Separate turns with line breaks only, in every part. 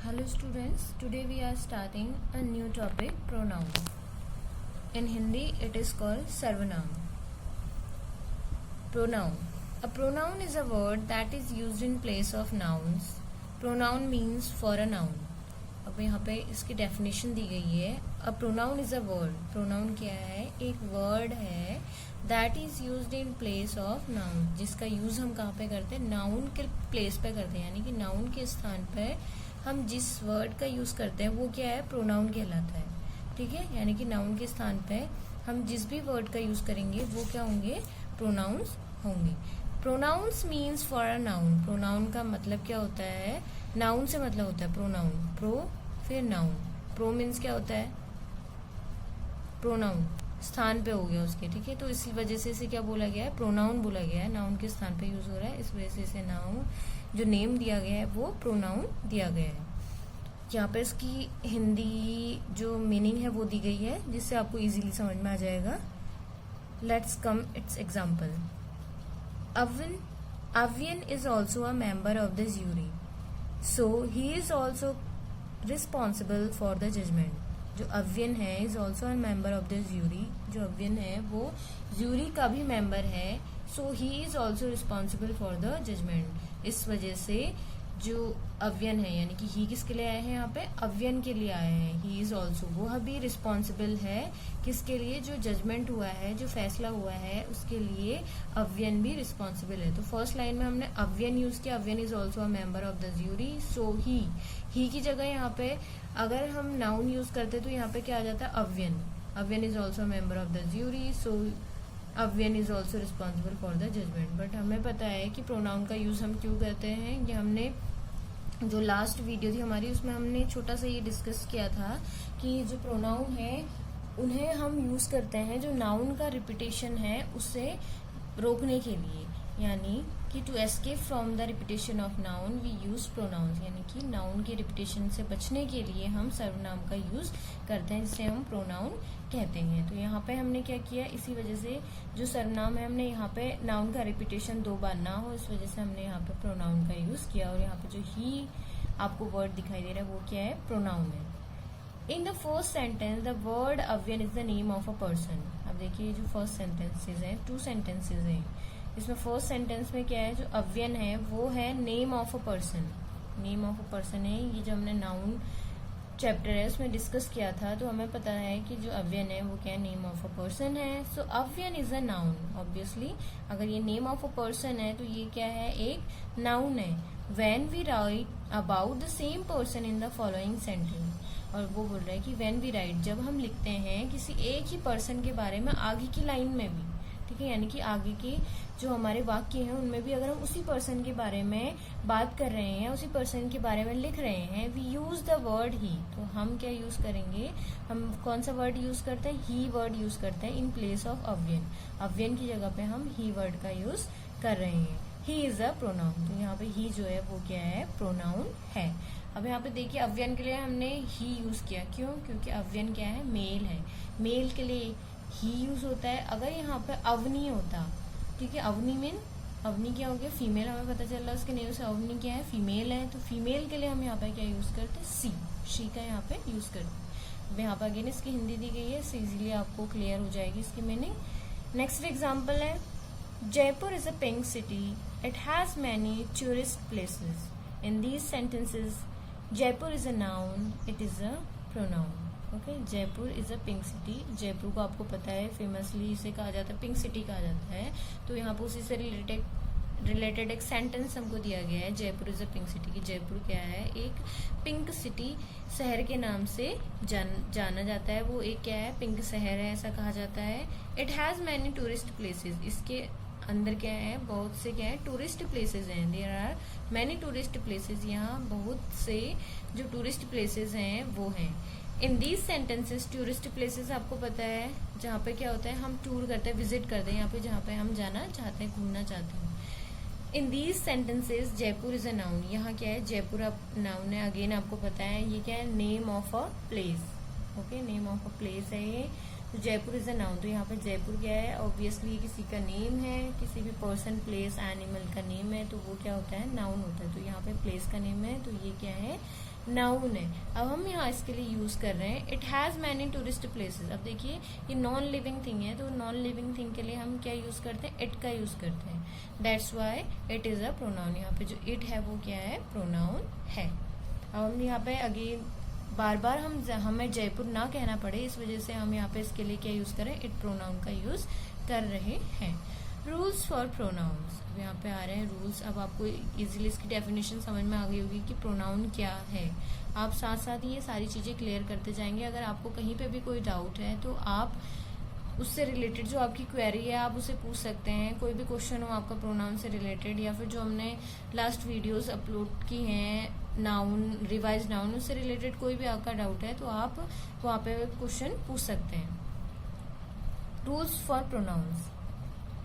Hello students, today we are starting a new topic, pronoun. In Hindi it is called सर्वनाम. Pronoun. A pronoun is a word that is used in place of nouns. Pronoun means for a noun. अब यहाँ पे इसकी definition दी गई है. A pronoun is a word. Pronoun क्या है? एक वर्ड है that is used in place of noun. जिसका यूज हम कहाँ पे करते हैं? नाउन के प्लेस पे करते हैं, यानी कि नाउन के स्थान पे हम जिस वर्ड का यूज करते हैं वो क्या है? प्रोनाउन कहलाता है. ठीक है, यानी कि नाउन के स्थान पे हम जिस भी वर्ड का यूज करेंगे वो क्या होंगे? प्रोनाउंस होंगे. Pronounce means for a noun. Pronoun का मतलब क्या होता है? नाउन से मतलब होता है प्रोनाउन. प्रो फिर नाउन. प्रो मीन्स क्या होता है? प्रोनाउन, स्थान पे हो गया उसके. ठीक है, तो इसी वजह से इसे क्या बोला गया है? प्रोनाउन बोला गया है. नाउन के स्थान पे यूज हो रहा है, इस वजह से इसे नाउन जो नेम दिया गया है वो प्रोनाउन दिया गया है. यहाँ पे इसकी हिंदी जो मीनिंग है वो दी गई है, जिससे आपको इजीली समझ में आ जाएगा. Let's come it's example. Avian is also a member of the jury, so he is also responsible for the judgment. जो अव्यन है is also a member of the jury. जो अव्यन है वो ज्यूरी का भी मेंबर है. So he is also responsible for the judgment. इस वजह से जो अव्यन है, यानी कि ही किसके लिए आए हैं? यहाँ पे अव्यन के लिए आए हैं. ही इज ऑल्सो, वो भी रिस्पॉन्सिबल है किसके लिए? जो जजमेंट हुआ है, जो फैसला हुआ है, उसके लिए अव्यन भी रिस्पॉन्सिबल है. तो फर्स्ट लाइन में हमने अव्यन यूज किया. Avyan is also a member of the jury. So he की जगह यहाँ पे अगर हम नाउन यूज करते तो यहाँ पे क्या आ जाता है? Avyan. Avyan is also member of the jury, so Avyan is also responsible for the judgment. But हमें पता है कि प्रोनाउन का यूज हम क्यों करते हैं. ये हमने जो लास्ट वीडियो थी हमारी उसमें हमने छोटा सा ये डिस्कस किया था कि जो प्रोनाउन है उन्हें हम यूज करते हैं जो नाउन का रिपीटेशन है उसे रोकने के लिए, यानी कि to escape from the repetition of noun we use pronouns. यानी कि नाउन के रिपीटेशन से बचने के लिए हम सर्वनाम का यूज करते हैं, जिसे हम प्रोनाउन कहते हैं. तो यहाँ पे हमने क्या किया? इसी वजह से जो सर्वनाम है हमने यहाँ पे नाउन का रिपीटेशन 2 बार ना हो, इस वजह से हमने यहाँ पे प्रोनाउन का यूज किया. और यहाँ पे जो ही आपको वर्ड दिखाई दे रहा है वो क्या है? प्रोनाउन है. In the first sentence the word Avyan is the name of a person. अब देखिए जो फर्स्ट सेंटेंसेज हैं, 2 सेंटेंसेज हैं. इसमें फर्स्ट सेंटेंस में क्या है? जो अव्यन है वो है name of a person. Name of a person है. ये जो हमने नाउन चैप्टर है उसमें डिस्कस किया था, तो हमें पता है कि जो अव्यन है वो क्या है? नेम ऑफ अ पर्सन है. सो Avyan is a noun. Obviously अगर ये नेम ऑफ अ पर्सन है तो ये क्या है? एक नाउन है. When we write about the same person in the following sentence. और वो बोल रहा है कि व्हेन वी राइट, जब हम लिखते हैं किसी एक ही पर्सन के बारे में आगे की लाइन में भी, ठीक है, यानी कि आगे के जो हमारे वाक्य हैं उनमें भी अगर हम उसी पर्सन के बारे में बात कर रहे हैं, उसी पर्सन के बारे में लिख रहे हैं, वी यूज द वर्ड ही. तो हम क्या यूज करेंगे? हम कौन सा वर्ड यूज करते हैं? ही वर्ड यूज करते हैं इन प्लेस ऑफ अव्यन. अव्यन की जगह पे हम ही वर्ड का यूज कर रहे हैं. He is a pronoun. तो यहाँ पे ही जो है वो क्या है? प्रोनाउन है. अब यहाँ पे देखिए अव्यन के लिए हमने ही यूज किया. क्यों? क्योंकि अव्यन क्या है? मेल है. मेल के लिए ही यूज होता है. अगर यहाँ पे अवनी होता, ठीक है, अवनी मीन अवनी क्या हो गया? फीमेल. हमें पता चल रहा है उसके नेम से अवनी क्या है? फीमेल है. तो फीमेल के लिए हम यहाँ पे क्या यूज करते हैं? शी का यहाँ पे यूज करते हैं. अब यहाँ पे अगेन इसकी हिंदी दी गई है, इससे इजीली आपको क्लियर हो जाएगी इसकी मीनिंग. नेक्स्ट एग्जाम्पल है Jaipur is a pink city. It has many tourist places. In these sentences Jaipur is a noun, it is a pronoun. Okay, Jaipur is a pink city. Jaipur को आपको पता है फेमसली इसे कहा जाता है, पिंक सिटी कहा जाता है. तो यहाँ पर उसी से रिलेटेड एक सेंटेंस हमको दिया गया है, Jaipur is a pink city. की जयपुर क्या है? एक पिंक सिटी शहर के नाम से जाना जाता है. वो एक क्या है? पिंक शहर है, ऐसा कहा जाता है. It has many tourist places. इसके अंदर क्या है? बहुत से क्या है? टूरिस्ट प्लेसेस हैं. There are many tourist places. यहाँ बहुत से जो टूरिस्ट प्लेसेस हैं वो हैं. In these sentences tourist places आपको पता है जहाँ पे क्या होता है? हम टूर करते हैं, विजिट करते हैं, यहाँ पे जहाँ पे हम जाना चाहते हैं, घूमना चाहते हैं. In these sentences Jaipur is a noun. यहाँ क्या है? जयपुर नाउन है. अगेन आपको पता है ये क्या है? Name of a place. Okay, name of a place है ये. तो जयपुर इज अ नाउन, तो यहाँ पे जयपुर क्या है, ऑब्वियसली किसी का नेम है, किसी भी पर्सन प्लेस एनिमल का नेम है, तो वो क्या होता है, नाउन होता है। तो यहाँ पे प्लेस का नेम है, तो ये क्या है, नाउन है। अब हम यहाँ इसके लिए यूज कर रहे हैं it has many tourist places. अब देखिए ये नॉन लिविंग थिंग है, तो नॉन लिविंग थिंग के लिए हम क्या यूज करते हैं, इट का यूज करते हैं। That's why it is a pronoun. यहाँ पे जो इट है वो क्या है, प्रोनाउन है। अब हम यहाँ पे अगेन बार बार हमें जयपुर ना कहना पड़े, इस वजह से हम यहाँ पे इसके लिए क्या यूज करें, इट प्रोनाउन का यूज कर रहे हैं। रूल्स फॉर प्रोनाउंस, अब यहाँ पे आ रहे हैं रूल्स। अब आपको इजीली इसकी डेफिनेशन समझ में आ गई होगी कि प्रोनाउन क्या है। आप साथ साथ ही ये सारी चीजें क्लियर करते जाएंगे। अगर आपको कहीं पे भी कोई डाउट है तो आप उससे रिलेटेड जो आपकी क्वेरी है आप उसे पूछ सकते हैं। कोई भी क्वेश्चन हो आपका प्रोनाउन से रिलेटेड, या फिर जो हमने लास्ट वीडियोस अपलोड की हैं नाउन, रिवाइज नाउन, उससे रिलेटेड कोई भी आपका डाउट है तो आप वहाँ पे क्वेश्चन पूछ सकते हैं। Rules for pronouns,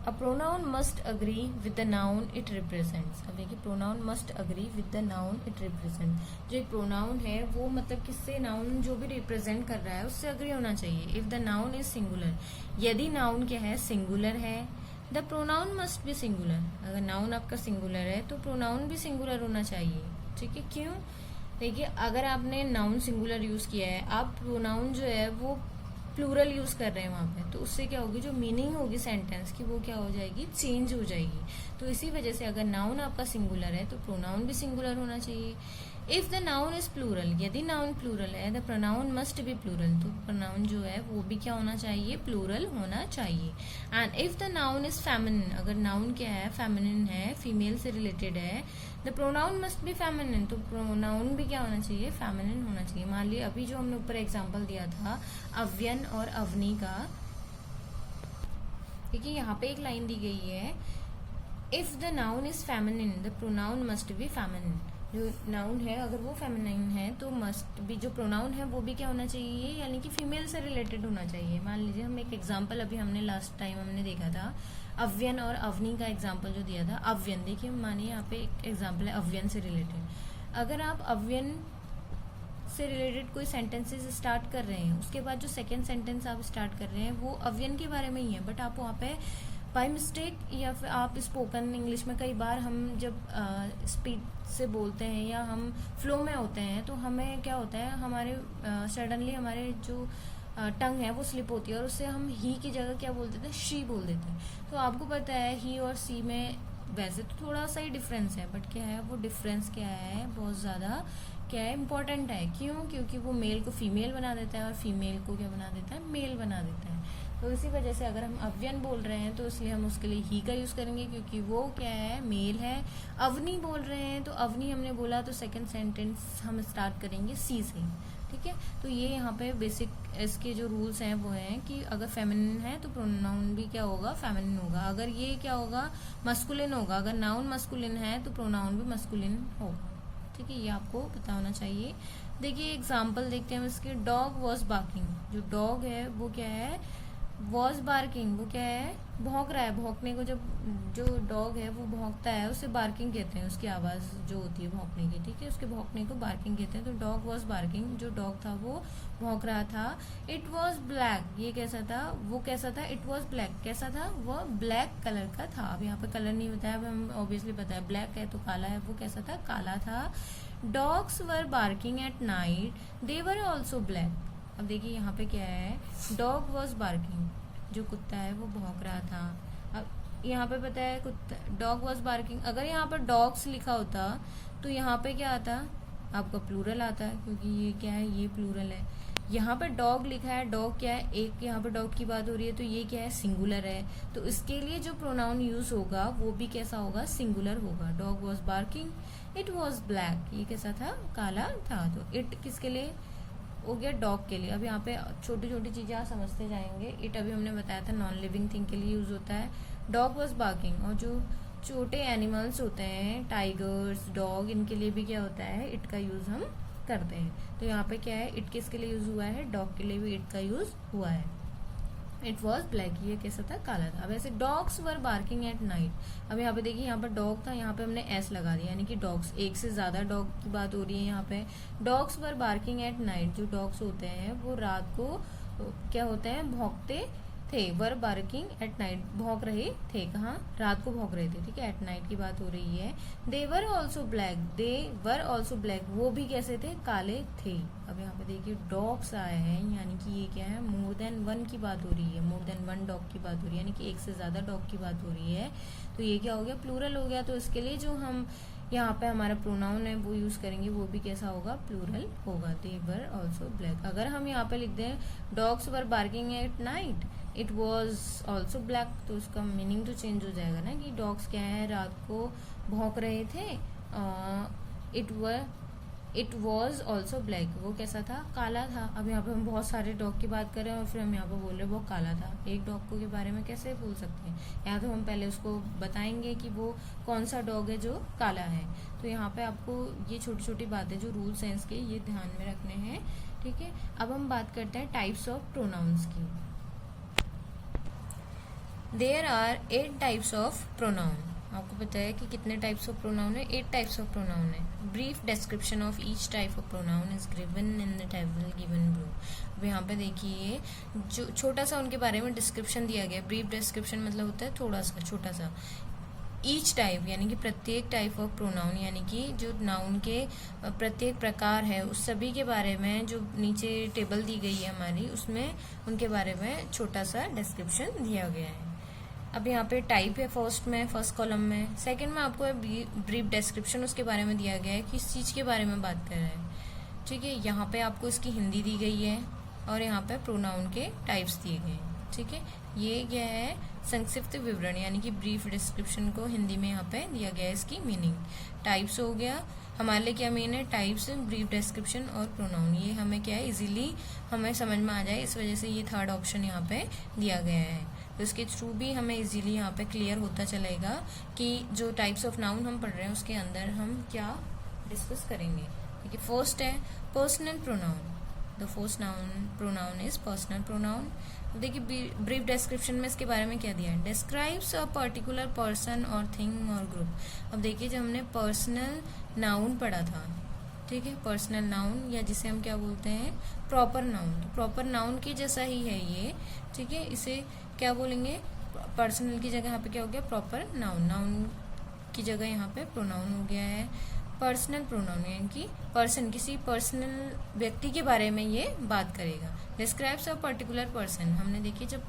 a pronoun must agree with the noun it represents. अब देखिए pronoun must agree with the noun it represents. जो एक प्रोनाउन है वो मतलब किससे, नाउन जो भी रिप्रेजेंट कर रहा है उससे अग्री होना चाहिए। If the noun is singular, यदि नाउन क्या है, सिंगुलर है, the pronoun must B singular. अगर नाउन आपका सिंगुलर है तो प्रोनाउन भी सिंगुलर होना चाहिए। ठीक है, क्यों, देखिए अगर आपने नाउन सिंगुलर यूज किया है, आप प्रोनाउन जो है वो प्लूरल यूज कर रहे हैं वहां पे, तो उससे क्या होगी, जो मीनिंग होगी सेंटेंस की वो क्या हो जाएगी, चेंज हो जाएगी। तो इसी वजह से अगर नाउन आपका सिंगुलर है तो प्रोनाउन भी सिंगुलर होना चाहिए। If the noun is plural, यदि नाउन प्लूरल है, the pronoun must be plural, तो प्रोनाउन जो है वो भी क्या होना चाहिए, प्लूरल होना चाहिए। And if the noun is feminine, अगर नाउन क्या है, फेमिनिन है, फीमेल से रिलेटेड है, the pronoun must B feminine, तो प्रोनाउन भी क्या होना चाहिए, फेमिनिन होना चाहिए। मान लिया अभी जो हमने ऊपर एग्जाम्पल दिया था अव्यन और अवनी का, देखिए यहाँ पे एक लाइन दी गई है, if the noun is feminine the pronoun must B feminine. जो नाउन है अगर वो फेमिनाइन है तो मस्ट भी, जो प्रोनाउन है वो भी क्या होना चाहिए, यानी कि फीमेल से रिलेटेड होना चाहिए। मान लीजिए हम एक एग्जांपल अभी हमने लास्ट टाइम हमने देखा था अव्यन और अवनी का एग्जांपल जो दिया था। अव्यन, देखिए मानिए यहाँ पे एक एग्जांपल है अव्यन से रिलेटेड। अगर आप अव्यन से रिलेटेड कोई सेंटेंसेस स्टार्ट कर रहे हैं, उसके बाद जो सेकेंड सेंटेंस आप स्टार्ट कर रहे हैं वो अव्यन के बारे में ही है, बट आप वहाँ पे बाय मिस्टेक या फिर आप स्पोकन इंग्लिश में कई बार हम जब स्पीड से बोलते हैं या हम फ्लो में होते हैं तो हमें क्या होता है, हमारे सडनली हमारे जो टंग है वो स्लिप होती है और उससे हम ही की जगह क्या बोल देते हैं, शी बोल देते हैं। तो आपको पता है ही और सी में वैसे तो थोड़ा सा ही डिफरेंस है, बट क्या है वो डिफरेंस क्या है, बहुत ज़्यादा क्या है, इम्पोर्टेंट है। क्यों, क्योंकि वो मेल को फीमेल बना देता है और फीमेल को क्या बना देता है, मेल बना देता है। तो इसी वजह से अगर हम अव्यन बोल रहे हैं तो इसलिए हम उसके लिए ही का यूज करेंगे, क्योंकि वो क्या है, मेल है। अवनी बोल रहे हैं तो अवनी हमने बोला तो सेकंड सेंटेंस हम स्टार्ट करेंगे सी से। ठीक है, तो ये यहाँ पे बेसिक इसके जो रूल्स हैं वो हैं कि अगर फेमिनिन है तो प्रोनाउन भी क्या होगा, फेमिनिन होगा। अगर ये क्या होगा, मस्कुलिन होगा। अगर नाउन मस्कुलिन है तो प्रोनाउन भी मस्कुलिन होगा। ठीक है, ये आपको पता होना चाहिए। देखिए एग्जाम्पल देखते हैं इसके। डॉग वॉज बार्किंग, जो डॉग है वो क्या है, वॉज बार्किंग, वो क्या है, भौंक रहा है। भौंकने को जब जो डॉग है वो भौंकता है उसे बार्किंग कहते हैं, उसकी आवाज जो होती है भौंकने की। ठीक है, उसके भौंकने को बार्किंग कहते हैं। तो डॉग वॉज बार्किंग, जो डॉग था वो भौंक रहा था। इट वॉज ब्लैक, ये कैसा था, वो कैसा था, इट वॉज ब्लैक, कैसा था, वो ब्लैक कलर का था। अब यहाँ पे कलर नहीं बताया, अब हम ऑब्वियसली पता है ब्लैक है तो काला है, वो कैसा था, काला था। Dogs were barking at night, they were also black. अब देखिए यहाँ पे क्या है, डॉग वॉज बार्किंग, जो कुत्ता है वो भौंक रहा था। अब यहाँ पे पता है कुत्ता, डॉग वॉज बार्किंग, अगर यहाँ पर डॉग्स लिखा होता तो यहाँ पे क्या आता, आपका प्लूरल आता है, क्योंकि ये क्या है, ये प्लूरल है। यहाँ पे डॉग लिखा है, डॉग क्या है, एक यहाँ पे डॉग की बात हो रही है, तो ये क्या है, सिंगुलर है। तो इसके लिए जो प्रोनाउन यूज होगा वो भी कैसा होगा, सिंगुलर होगा। Dog was barking, it was black, ये कैसा था, काला था। तो इट किसके लिए हो गया, डॉग के लिए। अब यहाँ पे छोटी छोटी चीजें आप समझते जाएंगे। इट अभी हमने बताया था नॉन लिविंग थिंग के लिए यूज होता है। डॉग वॉज बार्किंग, और जो छोटे एनिमल्स होते हैं, टाइगर्स, डॉग, इनके लिए भी क्या होता है, इट का यूज हम करते हैं। तो यहाँ पे क्या है, इट किसके लिए यूज हुआ है, डॉग के लिए भी इट का यूज हुआ है। इट वॉज ब्लैक, ये कैसा था, काला था। अब ऐसे dogs were barking at night. अब यहाँ पे देखिए, यहाँ पर डॉग था, यहाँ पे हमने एस लगा दिया, यानी कि डॉग्स, एक से ज्यादा डॉग की बात हो रही है यहाँ पे। Dogs were barking at night, जो डॉग्स होते हैं वो रात को क्या होता है, भौंकते थे, वर बार्किंग एट नाइट, भौंक रहे थे, कहाँ, रात को भौंक रहे थे, ठीक है, एट नाइट की बात हो रही है। They were also black, they were also black, वो भी कैसे थे, काले थे। अब यहाँ पे देखिए डॉग्स आए हैं, यानी कि ये क्या है, मोर देन वन की बात हो रही है, मोर देन वन डॉग की बात हो रही है, यानी कि एक से ज्यादा डॉग की बात हो रही है। तो ये क्या हो गया, प्लूरल हो गया। तो इसके लिए जो हम यहाँ पे हमारा प्रोनाउन है वो यूज करेंगे, वो भी कैसा होगा, प्लूरल होगा, दे वर ऑल्सो ब्लैक। अगर हम यहाँ पे लिख दें dogs were barking at night, it was also black, तो उसका मीनिंग तो चेंज हो जाएगा ना, कि डॉग्स क्या है, रात को भौंक रहे थे, इट वॉज ऑल्सो ब्लैक, वो कैसा था, काला था। अब यहाँ पे हम बहुत सारे डॉग की बात कर रहे हैं और फिर हम यहाँ पे बोल रहे हैं वो काला था। एक डॉग को के बारे में कैसे बोल सकते हैं, या तो हम पहले उसको बताएंगे कि वो कौन सा डॉग है जो काला है। तो यहाँ पे आपको ये छोटी छोटी बातें जो रूल सेंस के, ये ध्यान में रखने हैं, ठीक है। अब हम बात करते हैं टाइप्स ऑफ प्रोनाउंस की। There are 8 types of pronoun. आपको पता है कि कितने टाइप्स ऑफ प्रोनाउन है, 8 टाइप्स ऑफ प्रोनाउन है। Brief description of each type of pronoun is given in the table given below. अब यहाँ पे देखिए जो छोटा सा उनके बारे में डिस्क्रिप्शन दिया गया। ब्रीफ डिस्क्रिप्शन मतलब होता है थोड़ा सा, छोटा सा। ईच टाइप यानी कि प्रत्येक टाइप ऑफ प्रोनाउन, यानी कि जो नाउन के प्रत्येक प्रकार है उस सभी के बारे में जो नीचे टेबल दी गई है हमारी, उसमें उनके बारे में छोटा सा डिस्क्रिप्शन दिया गया है। अब यहाँ पे टाइप है फर्स्ट कॉलम में। सेकंड में आपको ब्रीफ डिस्क्रिप्शन उसके बारे में दिया गया है, किस चीज़ के बारे में बात कर रहे हैं, ठीक है। यहाँ पे आपको इसकी हिंदी दी गई है और यहाँ पे प्रोनाउन के टाइप्स दिए गए हैं, ठीक है। ये क्या है, संक्षिप्त विवरण, यानी कि ब्रीफ डिस्क्रिप्शन को हिंदी में यहाँ पे दिया गया है, इसकी मीनिंग। टाइप्स हो गया हमारे लिए, क्या मीन है, टाइप्स, ब्रीफ डिस्क्रिप्शन और प्रोनाउन, ये हमें क्या है, इजीली हमें समझ में आ जाए, इस वजह से ये थर्ड ऑप्शन यहाँ पे दिया गया है। तो इसके थ्रू भी हमें इजीली यहाँ पे क्लियर होता चलेगा कि जो टाइप्स ऑफ नाउन हम पढ़ रहे हैं उसके अंदर हम क्या डिस्कस करेंगे, ठीक है। फर्स्ट है personal pronoun. The first noun pronoun is personal pronoun. देखिए ब्रीफ डिस्क्रिप्शन में इसके बारे में क्या दिया है, डिस्क्राइब्स अ पर्टिकुलर पर्सन और थिंग और ग्रुप। अब देखिए जब हमने पर्सनल नाउन पढ़ा था, ठीक है, पर्सनल नाउन या जिसे हम क्या बोलते हैं, प्रॉपर नाउन, तो प्रॉपर नाउन की जैसा ही है ये, ठीक है। इसे क्या बोलेंगे, पर्सनल की जगह यहाँ पे क्या हो गया, प्रॉपर नाउन, नाउन की जगह यहाँ पे प्रोनाउन हो गया है। पर्सनल प्रोनाउन यानी कि पर्सन, किसी पर्सनल व्यक्ति के बारे में ये बात करेगा। डिस्क्राइब्स अ पर्टिकुलर पर्सन, हमने देखिए जब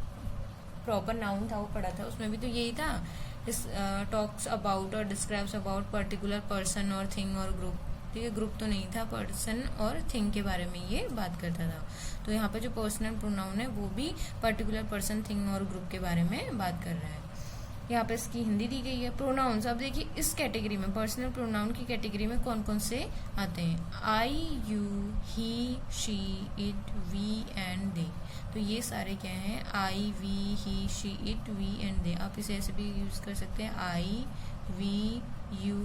प्रॉपर नाउन था वो पढ़ा था, उसमें भी तो यही था, टॉक्स अबाउट और डिस्क्राइब्स अबाउट पर्टिकुलर पर्सन और थिंग और ग्रुप, ठीक है। ग्रुप तो नहीं था, पर्सन और थिंग के बारे में ये बात करता था। तो यहाँ पे जो पर्सनल प्रोनाउन है वो भी पर्टिकुलर पर्सन, थिंग और ग्रुप के बारे में बात कर रहा है। यहाँ पे इसकी हिंदी दी गई है। प्रोनाउंस, अब देखिए इस कैटेगरी में, पर्सनल प्रोनाउन की कैटेगरी में कौन कौन से आते हैं, I, you, he, she, it, we and they. तो ये सारे क्या हैं, I, we, he, she, it, we and they. आप इसे ऐसे भी यूज कर सकते हैं, आई, वी, यू,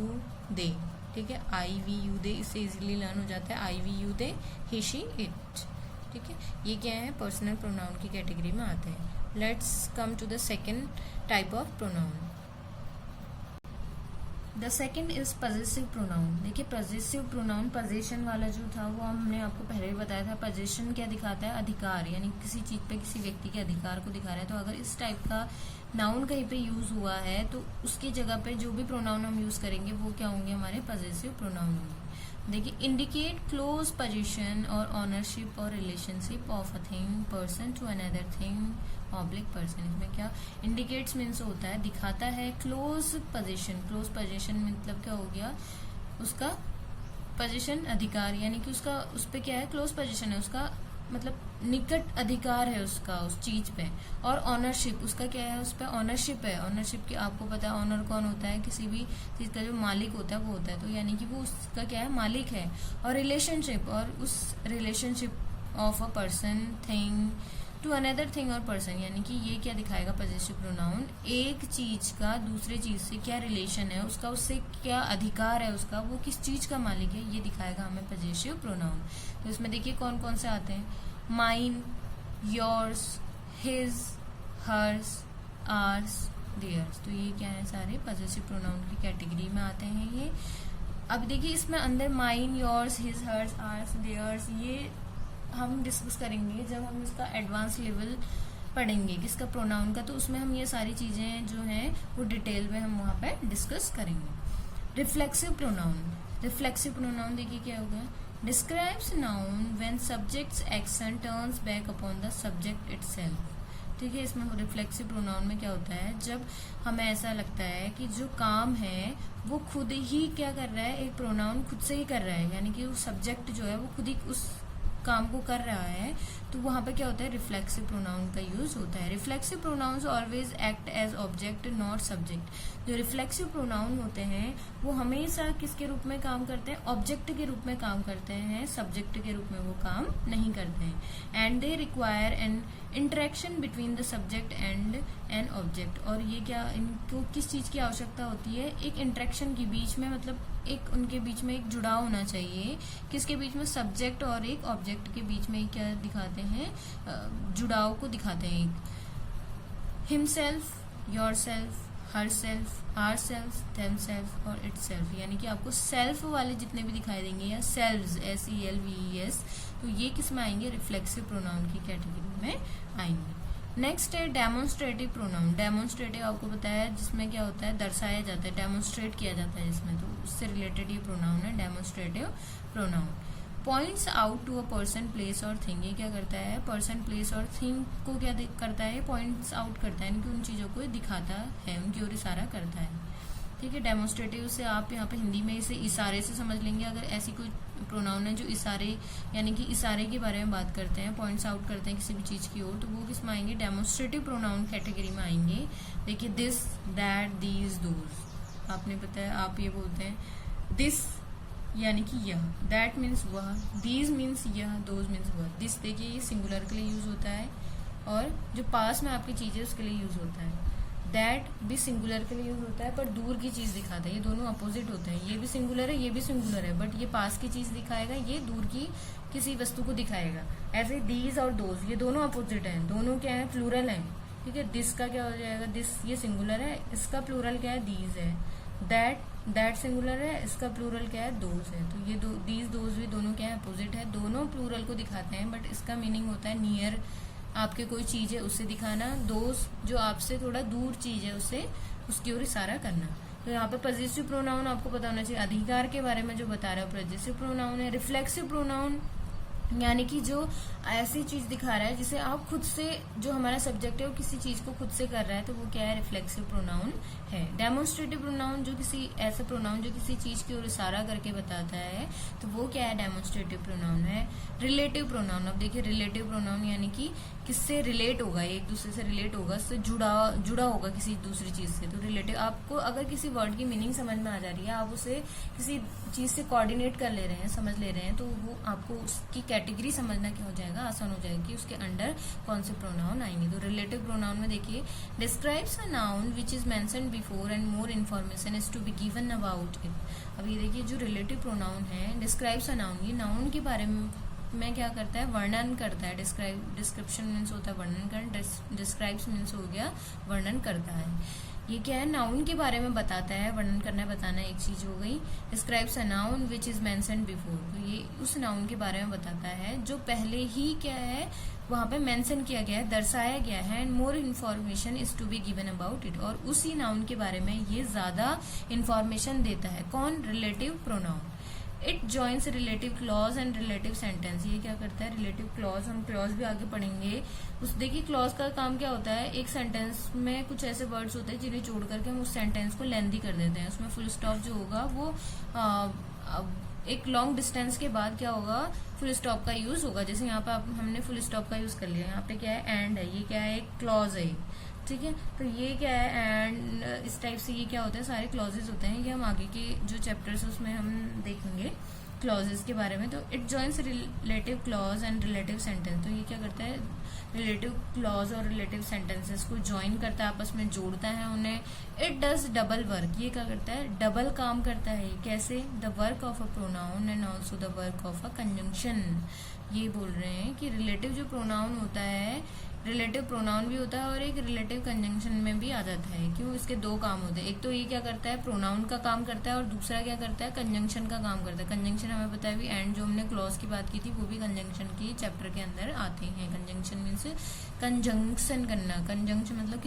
दे, ठीक है। आई, वी, यू, दे, इससे इजीली लर्न हो जाता है, I, we, you, they, he, she, it, ठीक है। ये क्या है, पर्सनल प्रोनाउन की कैटेगरी में आते हैं। Let's come to the second type of pronoun. The second is possessive pronoun. देखिए पजेसिव प्रोनाउन, पजेशन वाला जो था वो हमने आपको पहले भी बताया था। पजेशन क्या दिखाता है, अधिकार, यानी किसी चीज पे किसी व्यक्ति के अधिकार को दिखा रहा है। तो अगर इस टाइप का नाउन कहीं पे यूज हुआ है तो उसकी जगह पे जो भी प्रोनाउन हम यूज करेंगे वो क्या होंगे, हमारे पजेसिव प्रोनाउन होंगे। देखिए इंडिकेट क्लोज पोजीशन और ऑनरशिप और relationship of a thing, person to another thing oblique person. इसमें क्या इंडिकेट्स मीन्स होता है, दिखाता है। क्लोज पोजीशन, क्लोज पोजीशन मतलब क्या हो गया, उसका पोजीशन अधिकार, यानी कि उसका उस पर क्या है, क्लोज पोजीशन है, उसका मतलब निकट अधिकार है उसका उस चीज पे। और ऑनरशिप, उसका क्या है, उस पर ऑनरशिप है। ऑनरशिप की आपको पता है ऑनर कौन होता है, किसी भी चीज का जो मालिक होता है वो होता है, तो यानी कि वो उसका क्या है, मालिक है। और रिलेशनशिप, और उस relationship of a person, thing to another thing और पर्सन, यानी कि ये क्या दिखाएगा पजेसिव प्रोनाउन, एक चीज का दूसरे चीज से क्या रिलेशन है उसका, उससे क्या अधिकार है उसका, वो किस चीज का मालिक है, ये दिखाएगा हमें पजेसिव प्रोनाउन। तो इसमें देखिए कौन कौन से आते हैं, mine, yours, his, hers, ours, theirs. तो ये क्या है, सारे पजेसिव प्रोनाउन की कैटेगरी में आते हैं ये। अब देखिए इसमें अंदर mine, yours, his, hers, ours, theirs, ये हम डिस्कस करेंगे जब हम इसका एडवांस लेवल पढ़ेंगे किसका, प्रोनाउन का, तो उसमें हम ये सारी चीज़ें जो हैं वो डिटेल में हम वहाँ पे डिस्कस करेंगे। रिफ्लेक्सिव प्रोनाउन, रिफ्लेक्सिव प्रोनाउन देखिए क्या होगा, describes noun when subjects action turns back upon the subject itself. ठीक है, इसमें रिफ्लेक्सिव प्रोनाउन में क्या होता है, जब हमें ऐसा लगता है कि जो काम है वो खुद ही क्या कर रहा है, एक प्रोनाउन खुद से ही कर रहा है, यानी कि वो सब्जेक्ट जो है वो खुद ही उस काम को कर रहा है, तो वहां पे क्या होता है, रिफ्लेक्सिव प्रोनाउन का यूज होता है। Reflexive pronouns always act as object not subject. जो रिफ्लेक्सिव प्रोनाउन होते हैं वो हमेशा किसके रूप में काम करते हैं, ऑब्जेक्ट के रूप में काम करते हैं, सब्जेक्ट के रूप में वो काम नहीं करते हैं। And they require an interaction between the subject and an object. और ये क्या, इनको किस चीज की आवश्यकता होती है, एक इंटरेक्शन के बीच में, मतलब एक उनके बीच में एक जुड़ाव होना चाहिए, किसके बीच में, सब्जेक्ट और एक ऑब्जेक्ट के बीच में क्या दिखाते हैं, जुड़ाव को दिखाते हैं। एक himself, yourself, herself, ourself, themself और इट सेल्फ, यानी कि आपको सेल्फ वाले जितने भी दिखाई देंगे या सेल्व्स, SELVES, तो ये किस में आएंगे, रिफ्लेक्सिव प्रोनाउन की कैटेगरी में आएंगे। नेक्स्ट है डेमोन्स्ट्रेटिव प्रोनाउन। डेमोन्स्ट्रेटिव आपको पता है जिसमें क्या होता है, दर्शाया जाता है, डेमोन्स्ट्रेट किया जाता है जिसमें, तो उससे रिलेटेड ये प्रोनाउन है demonstrative pronoun. Points out to a person, place और थिंग, ये क्या करता है, पर्सन, प्लेस और थिंग को क्या करता है, पॉइंट्स आउट करता है, इनकी उन चीजों को दिखाता है, उनकी ओर इशारा करता है। ठीक है, डेमोन्स्ट्रेटिव से आप यहाँ पे हिंदी में इसे इशारे से समझ लेंगे। अगर ऐसी कोई प्रोनाउन है जो इशारे, यानी कि इशारे के बारे में बात करते हैं, पॉइंट्स आउट करते हैं किसी भी चीज की ओर, तो वो किस में आएंगे, डेमोन्स्ट्रेटिव प्रोनाउन कैटेगरी में आएंगे। देखिए, दिस, दैट, दीज, दोज, आपने पता है आप ये बोलते हैं दिस यानी कि यह, दैट मीन्स वह, दीज मीन्स यह, दोज मीन्स वह। दिस देखिए ये सिंगुलर के लिए यूज होता है और जो पास में आपकी चीज है उसके लिए यूज होता है। दैट भी सिंगुलर के लिए यूज होता है पर दूर की चीज दिखाता है, ये दोनों अपोजिट होते हैं, ये भी सिंगुलर है ये भी सिंगुलर है, बट ये पास की चीज दिखाएगा, ये दूर की किसी वस्तु को दिखाएगा। ऐसे दीज और दोज ये दोनों अपोजिट हैं, दोनों क्या है, प्लूरल है। ठीक है, दिस का क्या हो जाएगा, दिस ये सिंगुलर है, इसका प्लूरल क्या है, दीज है। दैट सिंगुलर है, इसका प्लूरल क्या है, दोज है। तो ये दीज दोज भी दोनों क्या है, अपोजिट है, दोनों प्लूरल को दिखाते हैं, बट इसका मीनिंग होता है नियर, आपके कोई चीज है उससे दिखाना, दोस्त जो आपसे थोड़ा दूर चीज है उससे, उसकी ओर इशारा करना। तो यहाँ पे पॉजिटिव प्रोनाउन आपको पता होना चाहिए, अधिकार के बारे में जो बता रहा है पॉजिटिव प्रोनाउन है। रिफ्लेक्सिव प्रोनाउन यानी कि जो ऐसी चीज दिखा रहा है जिसे आप खुद से, जो हमारा सब्जेक्ट है वो किसी चीज को खुद से कर रहा है, तो वो क्या है, रिफ्लेक्सिव प्रोनाउन है। डेमोन्स्ट्रेटिव प्रोनाउन जो किसी ऐसा प्रोनाउन जो किसी चीज की ओर इशारा करके बताता है, तो वो क्या है, डेमोन्स्ट्रेटिव प्रोनाउन है। रिलेटिव प्रोनाउन, अब देखिए रिलेटिव प्रोनाउन यानी कि किससे रिलेट होगा, एक दूसरे से रिलेट होगा, उससे जुड़ा होगा किसी दूसरी चीज से। तो रिलेटिव, आपको अगर किसी वर्ड की मीनिंग समझ में आ जा रही है, आप उसे किसी चीज से कोऑर्डिनेट कर ले रहे हैं, समझ ले रहे हैं, तो वो आपको उसकी कैटेगरी समझना क्या हो जाएगा, आसान हो जाएगी, उसके अंडर कौन से प्रोनाउन आएंगे। तो रिलेटिव प्रोनाउन में देखिए, describes a noun which is mentioned before and more information is to be given about it. अब ये देखिए जो रिलेटिव प्रोनाउन है, डिस्क्राइब्स अ नाउन, ये नाउन के बारे में क्या करता है, वर्णन करता है। डिस्क्रिप्शन मीन्स होता है वर्णन करना, डिस्क्राइब्स मीन्स हो गया वर्णन करता है। ये क्या है, नाउन के बारे में बताता है, वर्णन करना है, बताना एक चीज हो गई। Describes a noun which is mentioned before, तो ये उस नाउन के बारे में बताता है जो पहले ही क्या है, वहां पे मेंशन किया गया है, दर्शाया गया है। And more information is to be given about it, और उसी नाउन के बारे में ये ज्यादा इन्फॉर्मेशन देता है। कौन, relative pronoun. It joins relative clause and relative sentence, ये क्या करता है, रिलेटिव क्लॉज, हम क्लॉज भी आगे पढ़ेंगे। उस देखिए क्लॉज का काम क्या होता है, एक सेंटेंस में कुछ ऐसे वर्ड्स होते हैं जिन्हें जोड़ करके हम उस सेंटेंस को लेंथी कर देते हैं। उसमें फुल स्टॉप जो होगा वो एक लॉन्ग डिस्टेंस के बाद क्या होगा, फुल स्टॉप का यूज होगा। जैसे यहाँ पे हमने फुल स्टॉप का यूज कर लिया, यहाँ पे क्या है, एंड है, ये क्या है, एक क्लॉज है, ठीक है। तो ये क्या है, एंड इस टाइप से ये क्या होता है, सारे क्लॉजेस होते हैं। ये हम आगे के जो चैप्टर्स है उसमें हम देखेंगे क्लॉजेस के बारे में। तो it joins relative clause and relative sentence, तो ये क्या करता है, रिलेटिव क्लॉज और रिलेटिव सेंटेंसेस को ज्वाइन करता है, आपस में जोड़ता है उन्हें। इट डज डबल वर्क, ये क्या करता है, डबल काम करता है। कैसे, the work of a pronoun and also the work of a conjunction. ये बोल रहे हैं कि रिलेटिव जो प्रोनाउन होता है, रिलेटिव प्रोनाउन भी होता है और एक रिलेटिव कंजंक्शन में भी आ जाता है। क्यों? इसके दो काम होते हैं, एक तो ये क्या करता है, प्रोनाउन का काम करता है, और दूसरा क्या करता है, कंजंक्शन का काम करता है। कंजंक्शन हमें पता है भी, एंड जो हमने क्लॉज की बात की थी वो भी कंजंक्शन की चैप्टर के अंदर आते हैं। कंजंक्शन मीन्स कंजंक्शन करना, कंजंक्शन मतलब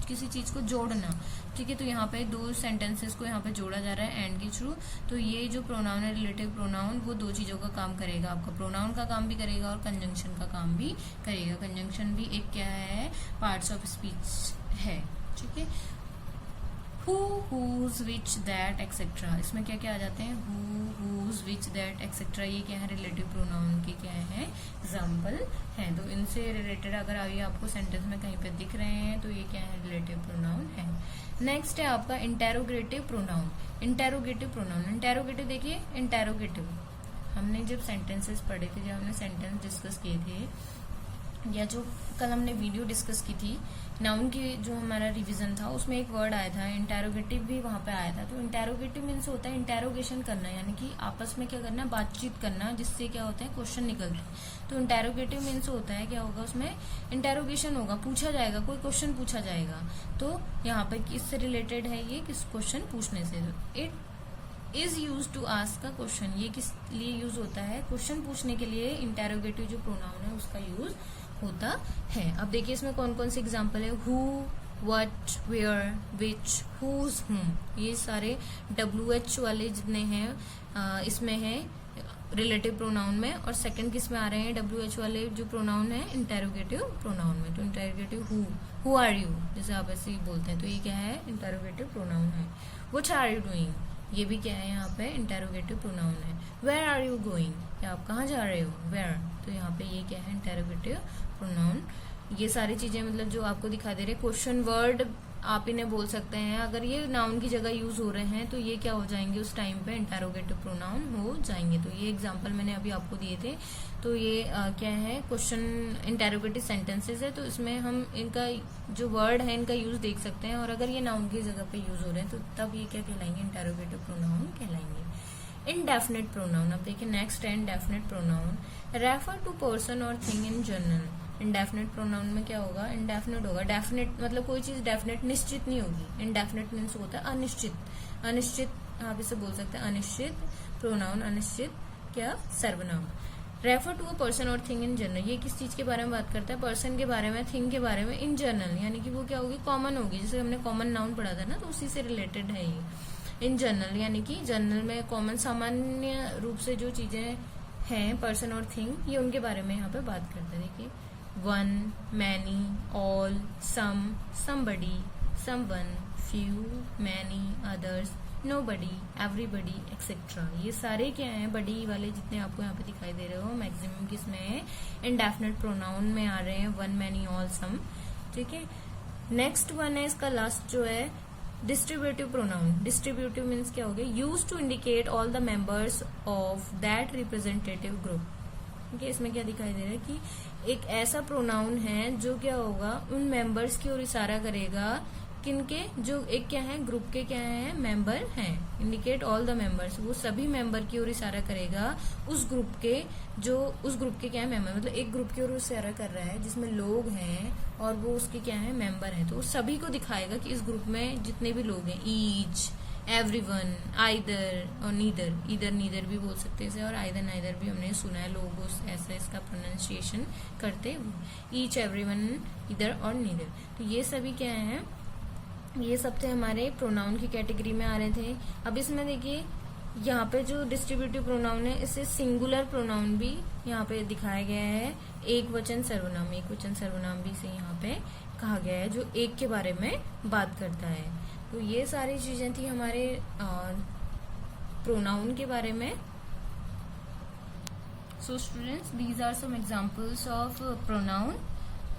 किसी चीज को जोड़ना, ठीक है। तो यहाँ पे दो सेंटेंसेस को यहाँ पे जोड़ा जा रहा है एंड के थ्रू। तो ये जो प्रोनाउन है रिलेटिव प्रोनाउन, वो दो चीजों का काम करेगा, आपका प्रोनाउन का काम भी करेगा और कंजंक्शन का काम भी करेगा। कंजंक्शन भी एक क्या है, पार्ट्स ऑफ स्पीच है, ठीक है। Who, whose, which, that, etcetera, इसमें क्या क्या आ जाते हैं, who, whose, which, that, etcetera, ये क्या है, रिलेटिव प्रोनाउन के क्या है, एग्जाम्पल है। तो इनसे रिलेटेड अगर आगे आपको सेंटेंस में कहीं पे दिख रहे हैं तो ये क्या है, रिलेटिव प्रोनाउन है। नेक्स्ट है आपका interrogative pronoun. Interrogative pronoun, interrogative देखिए, इंटेरोगेटिव हमने जब सेंटेंसेस पढ़े थे, जब हमने सेंटेंस डिस्कस किए थे, या जो कल हमने वीडियो डिस्कस की थी नाउन की, जो हमारा रिवीजन था, उसमें एक वर्ड आया था इंटेरोगेटिव, भी वहां पे आया था। तो इंटेरोगेटिव मीन्स होता है इंटेरोगेशन करना, यानी कि आपस में क्या करना, बातचीत करना, जिससे क्या होता है, क्वेश्चन निकलते हैं। तो इंटेरोगेटिव मीन्स होता है, क्या होगा उसमें, इंटेरोगेशन होगा, पूछा जाएगा, कोई क्वेश्चन पूछा जाएगा। तो यहाँ पे किससे रिलेटेड है ये, किस क्वेश्चन पूछने से। It is use to ask a question, ये किस लिए यूज होता है, क्वेश्चन पूछने के लिए इंटेरोगेटिव जो प्रोनाउन है उसका यूज होता है। अब देखिए इसमें कौन कौन से एग्जाम्पल है, who, what, where, which, whose, whom, ये सारे WH वाले जितने हैं इसमें है रिलेटिव प्रोनाउन में, और सेकंड किस में आ रहे हैं, WH वाले जो प्रोनाउन है इंटेरोगेटिव प्रोनाउन में। तो इंटेरोगेटिव हु आर यू, जैसे आप ऐसे ही बोलते हैं, तो ये क्या है, इंटेरोगेटिव प्रोनाउन है। व्हाट आर यू डूइंग, ये भी क्या है, यहाँ पे इंटेरोगेटिव प्रोनाउन है। वेयर आर यू गोइंग, या आप कहाँ जा रहे हो, वेयर, तो यहाँ पे ये क्या है, इंटेरोगेटिव प्रोनाउन। ये सारी चीजें मतलब जो आपको दिखा दे रहे, क्वेश्चन वर्ड आप इन्हें बोल सकते हैं, अगर ये नाउन की जगह यूज हो रहे हैं तो ये क्या हो जाएंगे, उस टाइम पे इंटेरोगेटिव प्रोनाउन हो जाएंगे। तो ये एग्जांपल मैंने अभी आपको दिए थे। तो ये क्या है, क्वेश्चन इंटेरोगेटिव सेंटेंसेस है, तो इसमें हम इनका जो वर्ड है इनका यूज देख सकते हैं, और अगर ये नाउन की जगह पे यूज हो रहे हैं तो तब ये क्या कहलाएंगे, इंटेरोगेटिव प्रोनाउन कहलाएंगे। इनडेफिनिट प्रोनाउन, अब देखिए नेक्स्ट है indefinite pronoun, refer to person और thing in general. Indefinite pronoun में क्या होगा, इंडेफिनिट होगा, डेफिनेट मतलब कोई चीज डेफिनेट निश्चित नहीं होगी। इनडेफिनिट मीन्स होता है अनिश्चित, अनिश्चित आप इसे बोल सकते हैं अनिश्चित प्रोनाउन, अनिश्चित क्या, सर्वनाम। रेफर टू अ पर्सन और थिंग इन जनरल, ये किस चीज के बारे में बात करता है, पर्सन के बारे में, थिंग के बारे में, इन जनरल यानी कि वो क्या होगी, कॉमन होगी, जैसे हमने कॉमन नाउन पढ़ा था ना, तो उसी से रिलेटेड है ये। इन जनरल यानी कि जनरल में कॉमन, सामान्य रूप से जो चीजें हैं पर्सन और थिंग, ये उनके बारे में यहाँ पे बात करते हैं। देखिए one, many, all, some, somebody, someone, few, many, others, nobody, everybody, etcetera, ये सारे क्या हैं, बडी वाले जितने आपको यहाँ पे दिखाई दे रहे हो, मैक्सिमम किसमें है, इंडेफिनिट प्रोनाउन में आ रहे हैं, वन, मैनी, ऑल, सम, ठीक है। नेक्स्ट वन है इसका लास्ट जो है डिस्ट्रीब्यूटिव प्रोनाउन। डिस्ट्रीब्यूटिव मीन्स क्या हो गया, use to indicate all the members of that representative group. ठीक है, इसमें क्या दिखाई दे रहा है कि एक ऐसा प्रोनाउन है जो क्या होगा, उन मेंबर्स की ओर इशारा करेगा, किनके, जो एक क्या है, ग्रुप के क्या है, मेंबर हैं। इंडिकेट ऑल द मेंबर्स, वो सभी मेंबर की ओर इशारा करेगा, उस ग्रुप के, जो उस ग्रुप के क्या है, मेंबर, मतलब एक ग्रुप की ओर इशारा कर रहा है जिसमें लोग हैं और वो उसके क्या है, मेंबर हैं। तो वो सभी को दिखाएगा कि इस ग्रुप में जितने भी लोग हैं, ईच, एवरीवन, आइदर और नीदर, इधर नीदर भी बोल सकते हैं और आइदर नाइदर भी हमने सुना है, लोग ऐसा इसका प्रोनाउंसिएशन करते हुए, ईच, एवरीवन, इधर और नीदर। तो ये सभी क्या है, ये सब थे हमारे प्रोनाउन की कैटेगरी में आ रहे थे। अब इसमें देखिए यहाँ पे जो डिस्ट्रीब्यूटिव प्रोनाउन है, इससे सिंगुलर प्रोनाउन भी यहाँ पे दिखाया गया है, एक वचन सर्वनाम, एक वचन सर्वनाम भी इसे यहाँ पे कहा गया है जो एक के बारे में बात करता है। तो ये सारी चीजें थी हमारे प्रोनाउन के बारे में। So students, these are some examples of pronoun.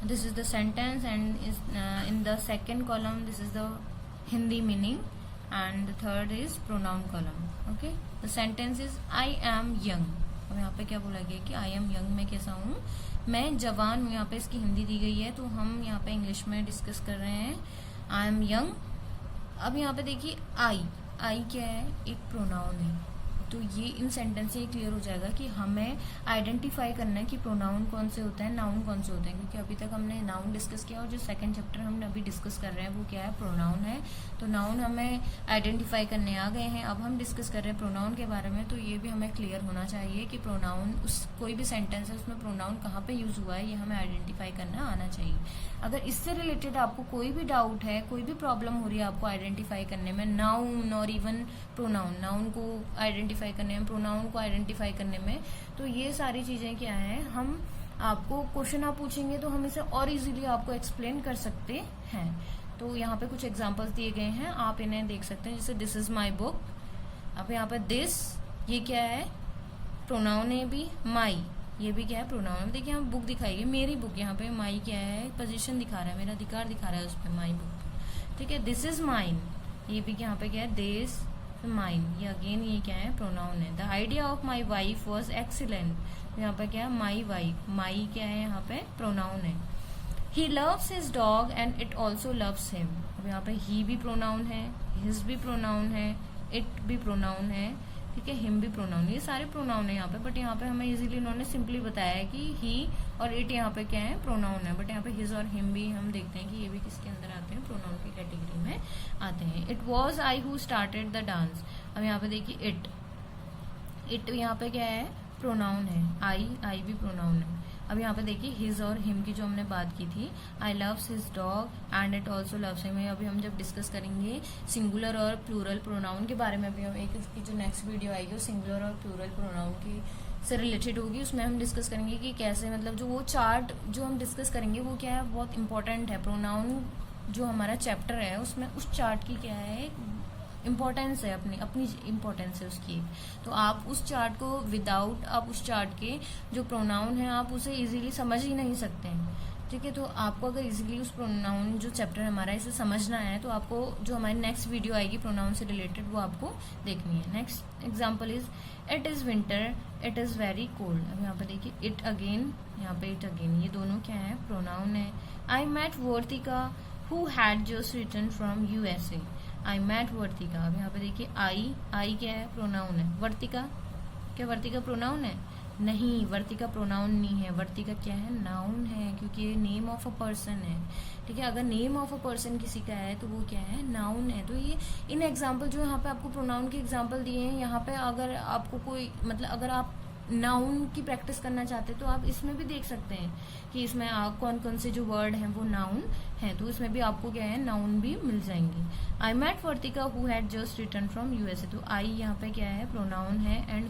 This is the sentence, and is in the second column this is the Hindi meaning, and the third is pronoun column. Okay, the sentence is I am young. अब यहाँ पे क्या बोला गया कि I am young, मैं कैसा हूँ, मैं जवान हूँ। यहाँ पे इसकी हिंदी दी गई है, तो हम यहाँ पे इंग्लिश में डिस्कस कर रहे हैं I am young. अब यहाँ पे देखिए I क्या है, एक प्रोनाउन है, तो ये इन सेंटेंस से क्लियर हो जाएगा कि हमें आइडेंटिफाई करना है कि प्रोनाउन कौन से होते हैं, नाउन कौन से होते हैं, क्योंकि अभी तक हमने नाउन डिस्कस किया और जो सेकंड चैप्टर हमने अभी डिस्कस कर रहे हैं वो क्या है, प्रोनाउन है। तो नाउन हमें आइडेंटिफाई करने आ गए हैं। अब हम डिस्कस कर रहे हैं प्रोनाउन के बारे में, तो ये भी हमें क्लियर होना चाहिए कि प्रोनाउन उस कोई भी सेंटेंस है उसमें प्रोनाउन कहाँ पे यूज हुआ है, ये हमें आइडेंटिफाई करना आना चाहिए। अगर इससे रिलेटेड आपको कोई भी डाउट है, कोई भी प्रॉब्लम हो रही है आपको आइडेंटिफाई करने में, नाउन और इवन प्रोनाउन, नाउन को आइडेंटिफाई करने में, प्रोनाउन को आइडेंटिफाई करने में, तो ये सारी चीजें क्या है, हम आपको क्वेश्चन आप पूछेंगे तो हम इसे और इजीली आपको एक्सप्लेन कर सकते हैं। तो यहाँ पे कुछ एग्जांपल्स दिए गए हैं, आप इन्हें देख सकते हैं। जैसे दिस इज माई बुक, अब यहाँ पे दिस ये क्या है, प्रोनाउन है भी, माई ये भी क्या है, प्रोनाउन। देखिए यहाँ बुक दिखाई है, मेरी बुक, यहाँ पे माई क्या है, पोजीशन दिखा रहा है, मेरा अधिकार दिखा रहा है उस पर, माई बुक। ठीक है, दिस इज माइन, ये भी यहाँ पे क्या है, दिस माइन, ये अगेन ये क्या है, प्रोनाउन है। The idea of my wife was excellent, यहाँ पे क्या है, माई वाइफ, माई क्या है, यहाँ पे प्रोनाउन है। He loves his dog and it also loves him, अब यहाँ पे ही भी प्रोनाउन है, हिज भी प्रोनाउन है, इट भी प्रोनाउन है, ठीक है, हिम भी प्रोनाउन, ये सारे प्रोनाउन है यहाँ पे। बट यहाँ पे हमें इजीली इन्होंने सिंपली बताया है कि ही और इट यहाँ पे क्या है, प्रोनाउन है। बट यहाँ पे हिज और हिम भी हम देखते हैं कि ये भी किसके अंदर आते हैं, प्रोनाउन की कैटेगरी में आते हैं। It was I who started the dance, अब यहाँ पे देखिए इट, इट यहाँ पे क्या है, प्रोनाउन है, आई भी प्रोनाउन है। अब यहाँ पे देखिए हिज और हिम की जो हमने बात की थी, I loves his dog and it also loves him. अभी हम जब डिस्कस करेंगे सिंगुलर और प्लूरल प्रोनाउन के बारे में, अभी हम एक इसकी जो नेक्स्ट वीडियो आएगी वो सिंगुलर और प्लूरल प्रोनाउन की से रिलेटेड होगी, उसमें हम डिस्कस करेंगे कि कैसे, मतलब जो वो चार्ट जो हम डिस्कस करेंगे वो क्या है, बहुत इंपॉर्टेंट है। प्रोनाउन जो हमारा चैप्टर है उसमें उस चार्ट की क्या है, इम्पोर्टेंस है, अपनी इम्पोर्टेंस है उसकी। तो आप उस चार्ट को विदाउट, आप उस चार्ट के जो प्रोनाउन है आप उसे इजीली समझ ही नहीं सकते हैं। ठीक है, तो आपको अगर इजीली उस प्रोनाउन जो चैप्टर हमारा इसे समझना है तो आपको जो हमारी नेक्स्ट वीडियो आएगी प्रोनाउन से रिलेटेड वो आपको देखनी है। Next example is it is winter, it is very cold. अब यहाँ पे देखिए इट अगेन, यहाँ पे इट अगेन, ये दोनों क्या है, प्रोनाउन है। I met Vartika who had just return from USA, I met Vartika. अब यहाँ पे देखिए आई क्या है, प्रोनाउन है। वर्तिका क्या, वर्तिका प्रोनाउन है? नहीं, वर्तिका प्रोनाउन नहीं है, वर्तिका क्या है, नाउन है, क्योंकि ये नेम ऑफ अ पर्सन है। ठीक है, अगर नेम ऑफ अ पर्सन किसी का है तो वो क्या है, नाउन है। तो ये इन एग्जाम्पल जो यहाँ पे आपको प्रोनाउन के एग्जाम्पल दिए हैं, यहाँ पे अगर आपको कोई, मतलब अगर आप नाउन की प्रैक्टिस करना चाहते हैं तो आप इसमें भी देख सकते हैं कि इसमें कौन कौन से जो वर्ड हैं वो नाउन हैं, तो इसमें भी आपको क्या है, नाउन भी मिल जाएंगे। I met Vartika who had just return from USA, तो आई यहाँ पे क्या है, प्रोनाउन है। एंड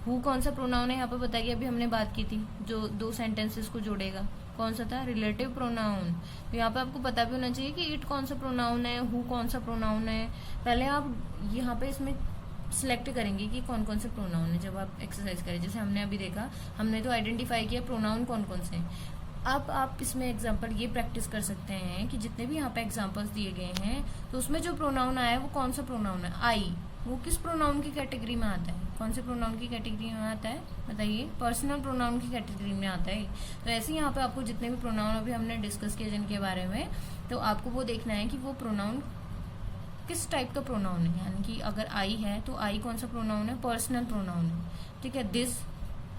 हु कौन सा प्रोनाउन है, यहाँ पे बताइए, अभी हमने बात की थी जो दो सेंटेंसेस को जोड़ेगा, कौन सा था, रिलेटिव प्रोनाउन। तो यहाँ पे आपको पता भी होना चाहिए कि इट कौन सा प्रोनाउन है, हु कौन सा प्रोनाउन है। पहले आप यहाँ पे इसमें सिलेक्ट करेंगे कि कौन कौन से प्रोनाउन है जब आप एक्सरसाइज करें। जैसे हमने अभी देखा, हमने तो आइडेंटिफाई किया प्रोनाउन कौन कौन से हैं। अब आप इसमें एग्जांपल ये प्रैक्टिस कर सकते हैं कि जितने भी यहाँ पे एग्जांपल्स दिए गए हैं तो उसमें जो प्रोनाउन आया है वो कौन सा प्रोनाउन है, आई, वो किस प्रोनाउन की कैटेगरी में आता है, कौन से प्रोनाउन की कैटेगरी में आता है, बताइए, पर्सनल प्रोनाउन की कैटेगरी में आता है। तो ऐसे यहाँ पे आपको जितने भी प्रोनाउन अभी हमने डिस्कस किए जिनके बारे में, तो आपको वो देखना है कि वो प्रोनाउन किस टाइप का प्रोनाउन है। यानी कि अगर आई है तो आई कौन सा प्रोनाउन है, पर्सनल प्रोनाउन है। ठीक है, दिस,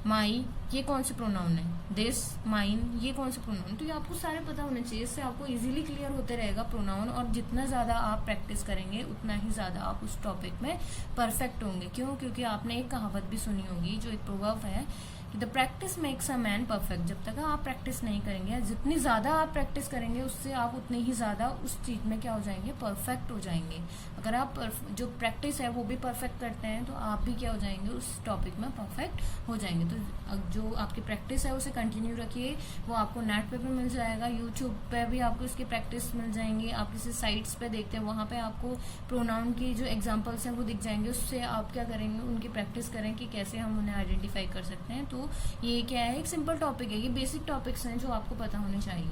माई, ये कौन से प्रोनाउन है, दिस, माइन, ये कौन से प्रोनाउन। तो ये आपको सारे पता होने चाहिए, इससे आपको इजीली क्लियर होते रहेगा प्रोनाउन। और जितना ज्यादा आप प्रैक्टिस करेंगे उतना ही ज्यादा आप उस टॉपिक में परफेक्ट होंगे। क्यों? क्योंकि आपने एक कहावत भी सुनी होगी, जो एक प्रोवर्ब है कि the practice makes a man perfect. जब तक आप प्रैक्टिस नहीं करेंगे, जितनी ज्यादा आप प्रैक्टिस करेंगे उससे आप उतने ही ज्यादा उस चीज में क्या हो जाएंगे, परफेक्ट हो जाएंगे। अगर आप जो प्रैक्टिस है वो भी परफेक्ट करते हैं तो आप भी क्या हो जाएंगे, उस टॉपिक में परफेक्ट हो जाएंगे। तो जो आपकी प्रैक्टिस है उसे कंटिन्यू रखिए, वो आपको नेट पे भी मिल जाएगा, यूट्यूब पे भी आपको इसकी प्रैक्टिस मिल जाएंगी। आप किसी साइट्स पे देखते हैं, वहां पे आपको प्रोनाउन की जो एग्जाम्पल्स हैं वो दिख जाएंगे। उससे आप क्या करेंगे, उनकी प्रैक्टिस करें कि कैसे हम उन्हें आइडेंटिफाई कर सकते हैं। तो ये क्या है, एक सिंपल टॉपिक है, ये बेसिक टॉपिक्स हैं जो आपको पता होने चाहिए।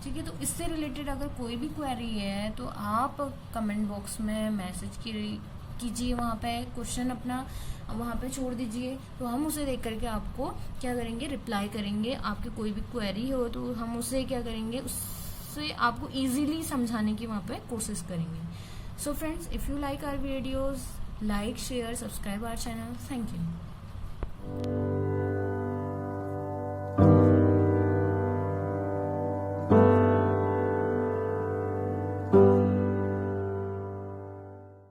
ठीक है, तो इससे रिलेटेड अगर कोई भी क्वेरी है तो आप कमेंट बॉक्स में मैसेज कीजिए, वहाँ पे क्वेश्चन अपना वहाँ पे छोड़ दीजिए, तो हम उसे देख करके आपको क्या करेंगे, रिप्लाई करेंगे। आपकी कोई भी क्वेरी हो तो हम उसे क्या करेंगे, उससे आपको इजीली समझाने की वहाँ पे कोशिश करेंगे। So friends, if you like our videos Like, share, subscribe our channel. Thank you.